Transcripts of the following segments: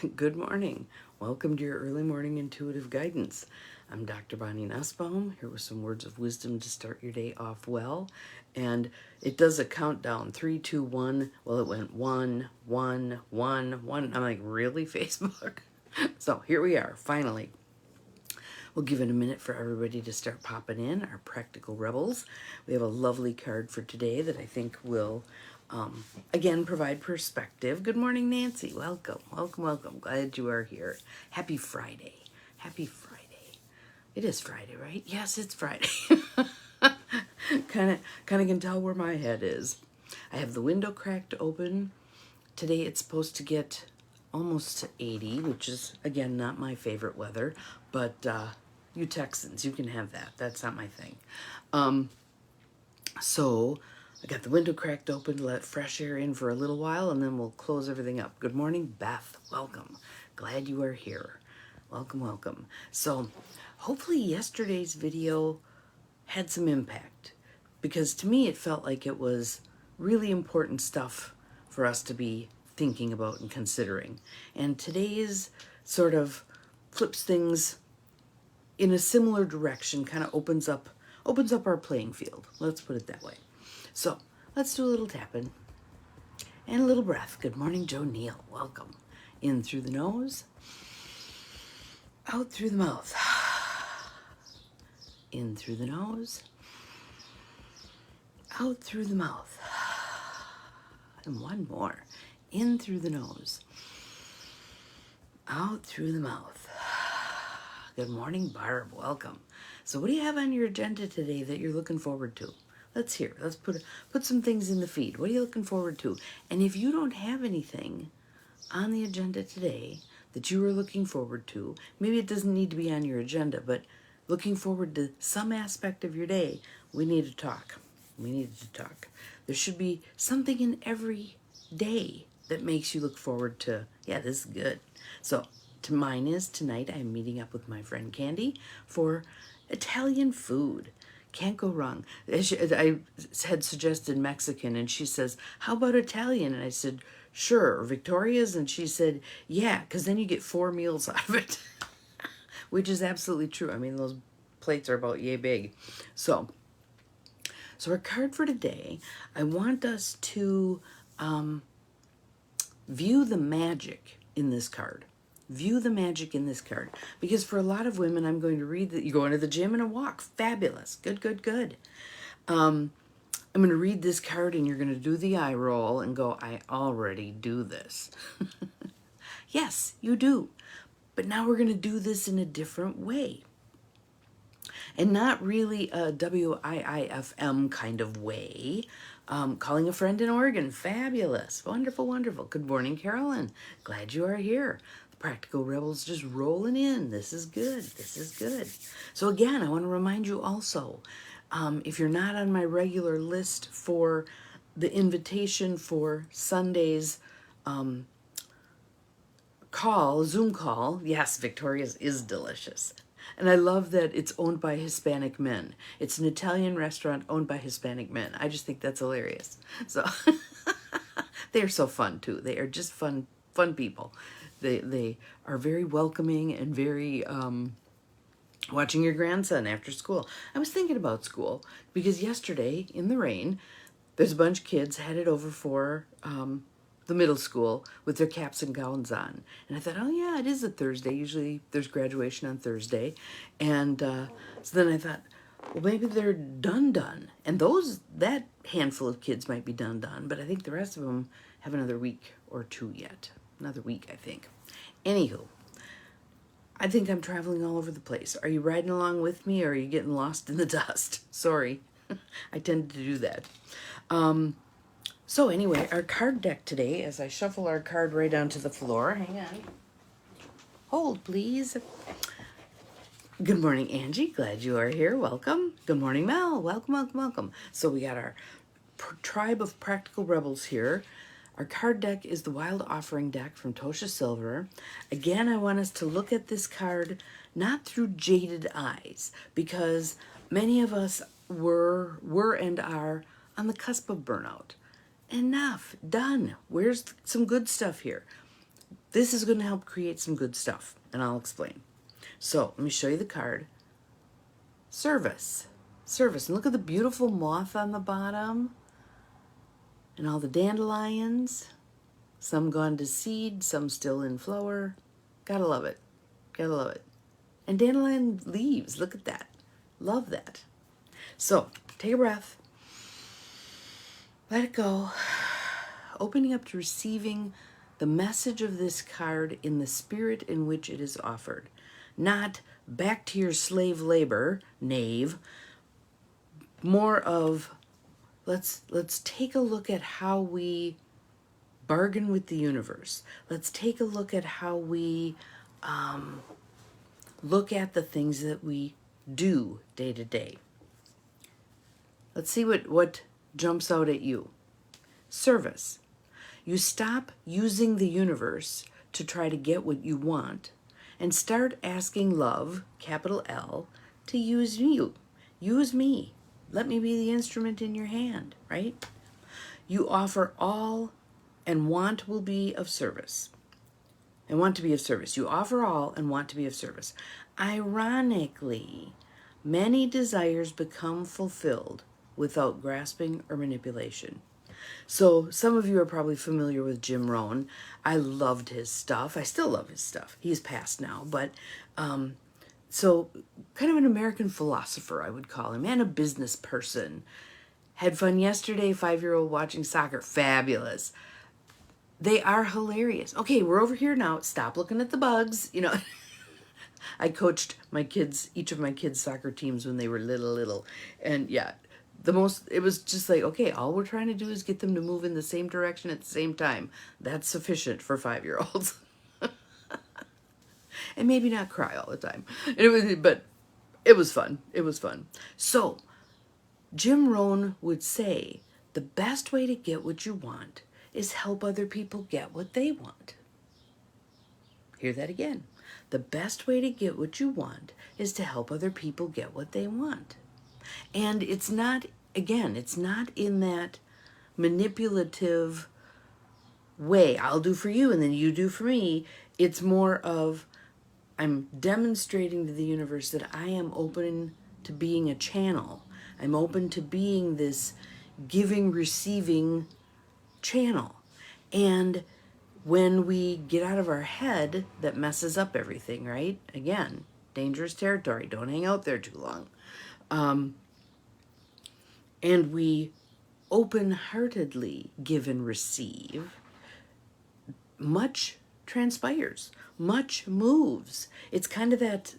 Good morning. Welcome to your early morning intuitive guidance. I'm Dr. Bonnie Nussbaum, here with some words of wisdom to start your day off well. And it does a countdown, 3, 2, 1. Well, it went 1, 1, 1, 1. I'm like, really, Facebook? So here we are, finally. We'll give it a minute for everybody to start popping in, our practical rebels. We have a lovely card for today that I think will, again, provide perspective. Good morning, Nancy. Welcome, welcome, welcome. Glad you are here. Happy Friday. Happy Friday. It is Friday, right? Yes, it's Friday. Kind of can tell where my head is. I have the window cracked open. Today it's supposed to get almost to 80, which is, again, not my favorite weather, but you Texans, you can have that. That's not my thing. So I got the window cracked open to let fresh air in for a little while, and then we'll close everything up. Good morning, Beth. Welcome. Glad you are here. Welcome, welcome. So hopefully yesterday's video had some impact, because to me it felt like it was really important stuff for us to be thinking about and considering. And today's sort of flips things in a similar direction, kind of opens up our playing field. Let's put it that way. So let's do a little tapping and a little breath. Good morning, Joe Neal. Welcome. In through the nose, out through the mouth. In through the nose, out through the mouth. And one more. In through the nose, out through the mouth. Good morning, Barb. Welcome. So what do you have on your agenda today that you're looking forward to? Let's hear. Let's put some things in the feed. What are you looking forward to? And if you don't have anything on the agenda today that you are looking forward to, maybe it doesn't need to be on your agenda, but looking forward to some aspect of your day, we need to talk. We need to talk. There should be something in every day that makes you look forward to, yeah, this is good. So mine is tonight I'm meeting up with my friend Candy for Italian food. Can't go wrong. I had suggested Mexican, and she says, how about Italian? And I said, sure. Or Victoria's? And she said, yeah, because then you get 4 meals out of it, which is absolutely true. I mean, those plates are about yay big. So our card for today, I want us to view the magic in this card. View the magic in this card. Because for a lot of women, I'm going to read that you're going to the gym and a walk. Fabulous. Good, good, good. I'm going to read this card and you're going to do the eye roll and go, I already do this. Yes, you do. But now we're going to do this in a different way. And not really a WIIFM kind of way. Calling a friend in Oregon. Fabulous. Wonderful, wonderful. Good morning, Carolyn. Glad you are here. The Practical Rebels just rolling in. This is good. This is good. So again, I want to remind you also, if you're not on my regular list for the invitation for Sunday's Zoom call, yes, Victoria's is delicious. And I love that it's owned by Hispanic men. It's an Italian restaurant owned by Hispanic men. I just think that's hilarious. So they are so fun too. They are just fun people. They are very welcoming and very watching your grandson after school. I was thinking about school because yesterday in the rain, there's a bunch of kids headed over for the middle school with their caps and gowns on. And I thought, oh yeah, it is a Thursday. Usually there's graduation on Thursday. And so then I thought, well, maybe they're done. And that handful of kids might be done. But I think the rest of them have another week or two yet. Another week, I think. Anywho, I think I'm traveling all over the place. Are you riding along with me or are you getting lost in the dust? Sorry. I tend to do that. So anyway, our card deck today, as I shuffle our card right onto the floor, hang on, hold please. Good morning, Angie, glad you are here, welcome. Good morning, Mel, welcome, welcome, welcome. So we got our tribe of practical rebels here. Our card deck is the Wild Offering deck from Tosha Silver. Again, I want us to look at this card not through jaded eyes, because many of us were and are on the cusp of burnout. Enough, done. Where's some good stuff here? This is going to help create some good stuff, and I'll explain. So let me show you the card. Service. Service. And look at the beautiful moth on the bottom and all the dandelions. Some gone to seed, some still in flower. Gotta love it. Gotta love it. And dandelion leaves. Look at that. Love that. So take a breath. Let it go. Opening up to receiving the message of this card in the spirit in which it is offered. Not back to your slave labor, knave. More of let's take a look at how we bargain with the universe. Let's take a look at how we look at the things that we do day to day. Let's see what jumps out at you. Service. You stop using the universe to try to get what you want and start asking love, capital L, to use you. Use me. Let me be the instrument in your hand, right? You offer all and want will be of service. And want to be of service. You offer all and want to be of service. Ironically, many desires become fulfilled without grasping or manipulation. So some of you are probably familiar with Jim Rohn. I loved his stuff. I still love his stuff. He's passed now, but so kind of an American philosopher, I would call him, and a business person. Had fun yesterday, 5-year-old watching soccer. Fabulous. They are hilarious. Okay, we're over here now. Stop looking at the bugs. You know, I coached my kids, each of my kids' soccer teams when they were little. And yeah, it was just like, okay, all we're trying to do is get them to move in the same direction at the same time. That's sufficient for 5-year-olds. And maybe not cry all the time. But it was fun. It was fun. So Jim Rohn would say, the best way to get what you want is help other people get what they want. Hear that again. The best way to get what you want is to help other people get what they want. And it's not, again, it's not in that manipulative way. I'll do for you and then you do for me. It's more of, I'm demonstrating to the universe that I am open to being a channel. I'm open to being this giving, receiving channel. And when we get out of our head, that messes up everything, right? Again, dangerous territory. Don't hang out there too long. And we open-heartedly give and receive, much transpires, much moves. It's kind of that,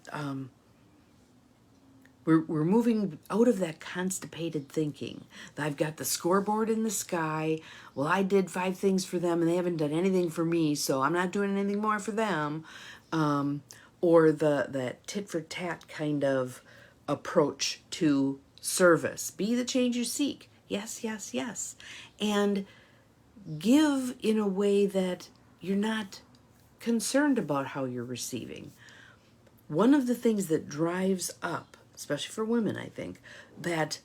we're moving out of that constipated thinking. I've got the scoreboard in the sky. Well, I did 5 things for them and they haven't done anything for me, so I'm not doing anything more for them. Or that tit-for-tat kind of approach to service. Be the change you seek. Yes, yes, yes. And give in a way that you're not concerned about how you're receiving. One of the things that drives up, especially for women, I think, that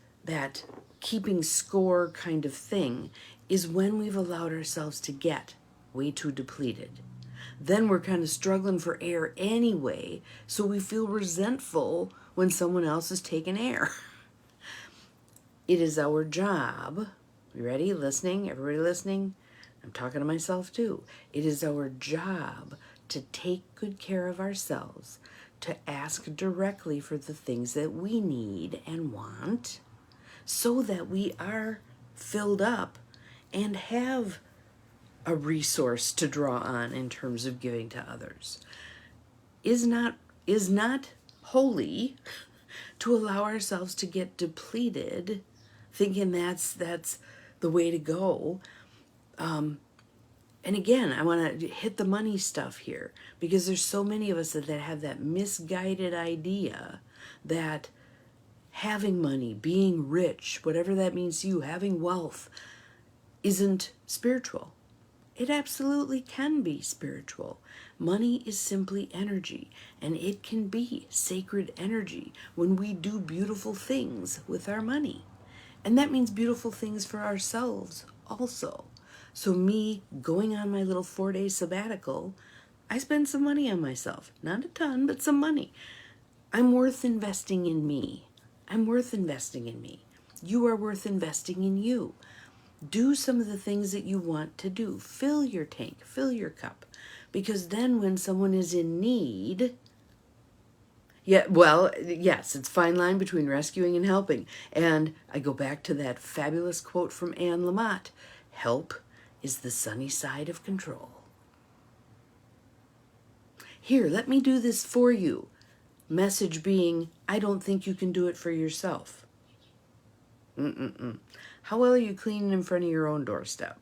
keeping score kind of thing is when we've allowed ourselves to get way too depleted. Then we're kind of struggling for air anyway, so we feel resentful when someone else is taking air. It is our job, you ready, listening, everybody listening? I'm talking to myself too. It is our job to take good care of ourselves, to ask directly for the things that we need and want, so that we are filled up and have a resource to draw on in terms of giving to others. Is not holy to allow ourselves to get depleted, thinking that's the way to go. And again, I want to hit the money stuff here, because there's so many of us that have that misguided idea that having money, being rich, whatever that means to you, having wealth, isn't spiritual. It absolutely can be spiritual. Money is simply energy, and it can be sacred energy when we do beautiful things with our money. And that means beautiful things for ourselves also. So me going on my little 4-day sabbatical, I spend some money on myself. Not a ton, but some money. I'm worth investing in me. I'm worth investing in me. You are worth investing in you. Do some of the things that you want to do. Fill your tank, fill your cup. Because then when someone is in need, yeah, well, yes, it's a fine line between rescuing and helping. And I go back to that fabulous quote from Anne Lamott. Help is the sunny side of control. Here, let me do this for you. Message being, I don't think you can do it for yourself. How well are you cleaning in front of your own doorstep?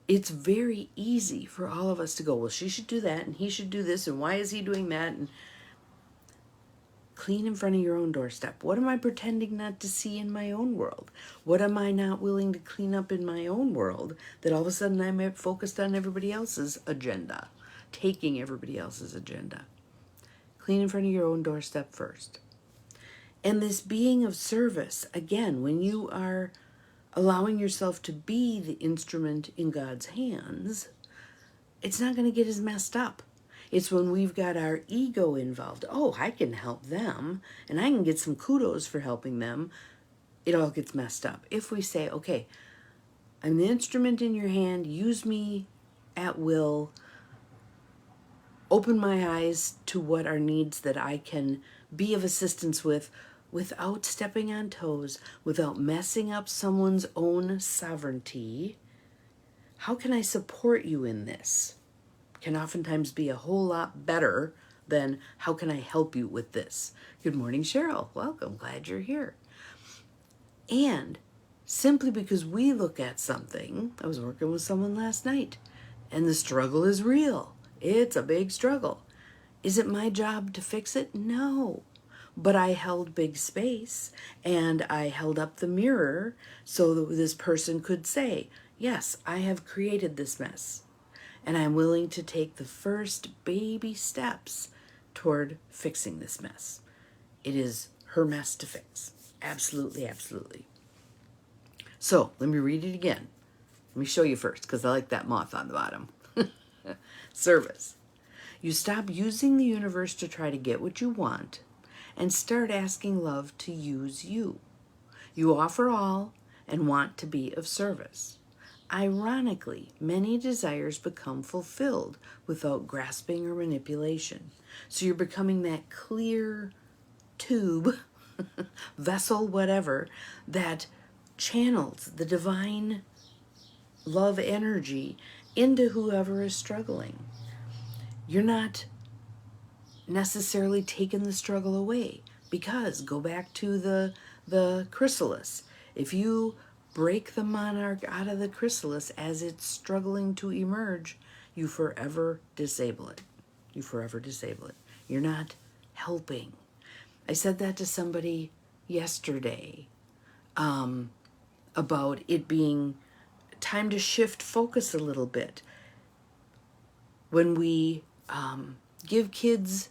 It's very easy for all of us to go, well, she should do that, and he should do this, and why is he doing that? And clean in front of your own doorstep. What am I pretending not to see in my own world? What am I not willing to clean up in my own world that all of a sudden I'm focused on everybody else's agenda, taking everybody else's agenda? Clean in front of your own doorstep first. And this being of service, again, when you are allowing yourself to be the instrument in God's hands, it's not going to get as messed up. It's when we've got our ego involved. Oh, I can help them, and I can get some kudos for helping them. It all gets messed up. If we say, okay, I'm the instrument in your hand, use me at will, open my eyes to what are needs that I can be of assistance with without stepping on toes, without messing up someone's own sovereignty. How can I support you in this? Can oftentimes be a whole lot better than how can I help you with this? Good morning, Cheryl. Welcome. Glad you're here. And simply because we look at something, I was working with someone last night, and the struggle is real. It's a big struggle. Is it my job to fix it? No. But I held big space, and I held up the mirror so that this person could say, yes, I have created this mess. And I'm willing to take the first baby steps toward fixing this mess. It is her mess to fix. Absolutely, absolutely. So let me read it again. Let me show you first, because I like that moth on the bottom. Service. You stop using the universe to try to get what you want and start asking love to use you. You offer all and want to be of service. Ironically, many desires become fulfilled without grasping or manipulation. So you're becoming that clear tube, vessel, whatever, that channels the divine love energy into whoever is struggling. You're not necessarily taking the struggle away, because go back to the chrysalis. If you break the monarch out of the chrysalis as it's struggling to emerge, you forever disable it. You forever disable it. You're not helping. I said that to somebody yesterday about it being time to shift focus a little bit. When we give kids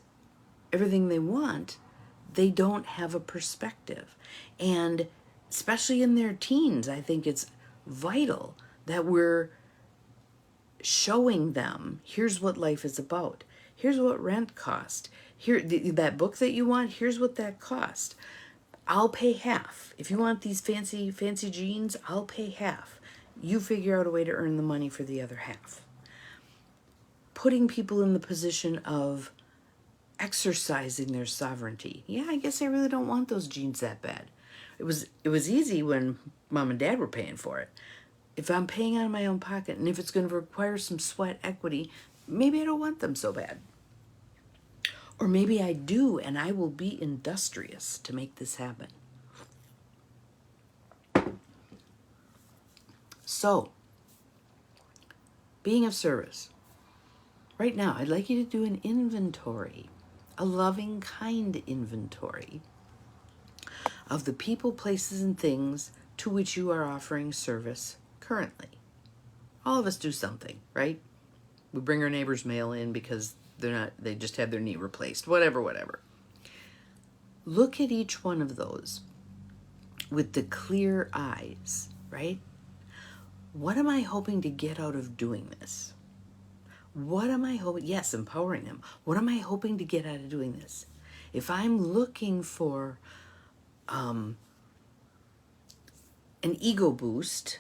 everything they want, they don't have a perspective. And especially in their teens, I think it's vital that we're showing them, here's what life is about. Here's what rent cost. Here, that book that you want, here's what that cost. I'll pay half. If you want these fancy jeans, I'll pay half. You figure out a way to earn the money for the other half. Putting people in the position of exercising their sovereignty. Yeah, I guess I really don't want those jeans that bad. It was easy when mom and dad were paying for it. If I'm paying out of my own pocket, and if it's going to require some sweat equity, maybe I don't want them so bad. Or maybe I do, and I will be industrious to make this happen. So, being of service. Right now, I'd like you to do an inventory, a loving, kind inventory of the people, places, and things to which you are offering service currently. All of us do something, right? We bring our neighbor's mail in because they just had their knee replaced, whatever. Look at each one of those with the clear eyes, right? What am I hoping to get out of doing this? What am I hoping? Yes, empowering them. What am I hoping to get out of doing this? If I'm looking for an ego boost,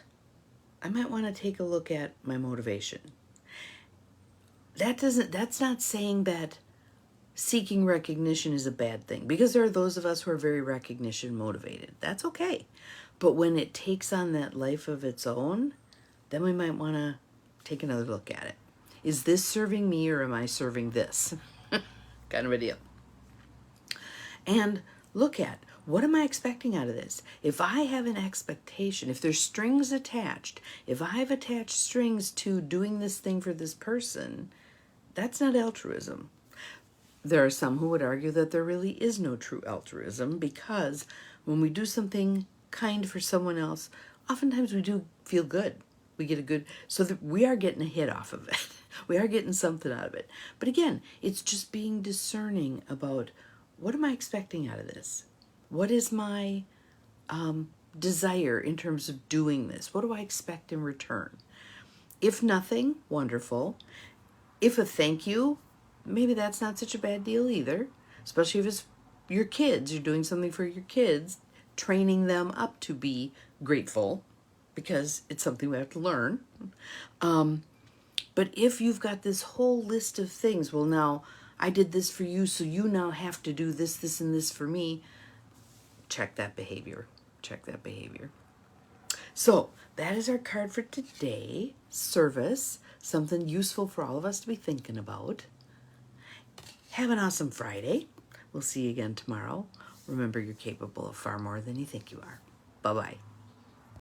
I might want to take a look at my motivation. That's not saying that seeking recognition is a bad thing, because there are those of us who are very recognition motivated. That's okay. But when it takes on that life of its own, then we might want to take another look at it. Is this serving me, or am I serving this? Kind of a deal. And look at, what am I expecting out of this? If I have an expectation, if there's strings attached, if I've attached strings to doing this thing for this person, that's not altruism. There are some who would argue that there really is no true altruism, because when we do something kind for someone else, oftentimes we do feel good. We get a good, so that we are getting a hit off of it. We are getting something out of it. But again, it's just being discerning about, what am I expecting out of this? What is my desire in terms of doing this? What do I expect in return? If nothing, wonderful. If a thank you, maybe that's not such a bad deal either, especially if it's your kids, you're doing something for your kids, training them up to be grateful, because it's something we have to learn. But if you've got this whole list of things, well, now I did this for you, so you now have to do this, this, and this for me, check that behavior. Check that behavior. So that is our card for today. Service, something useful for all of us to be thinking about. Have an awesome Friday. We'll see you again tomorrow. Remember, you're capable of far more than you think you are. Bye-bye.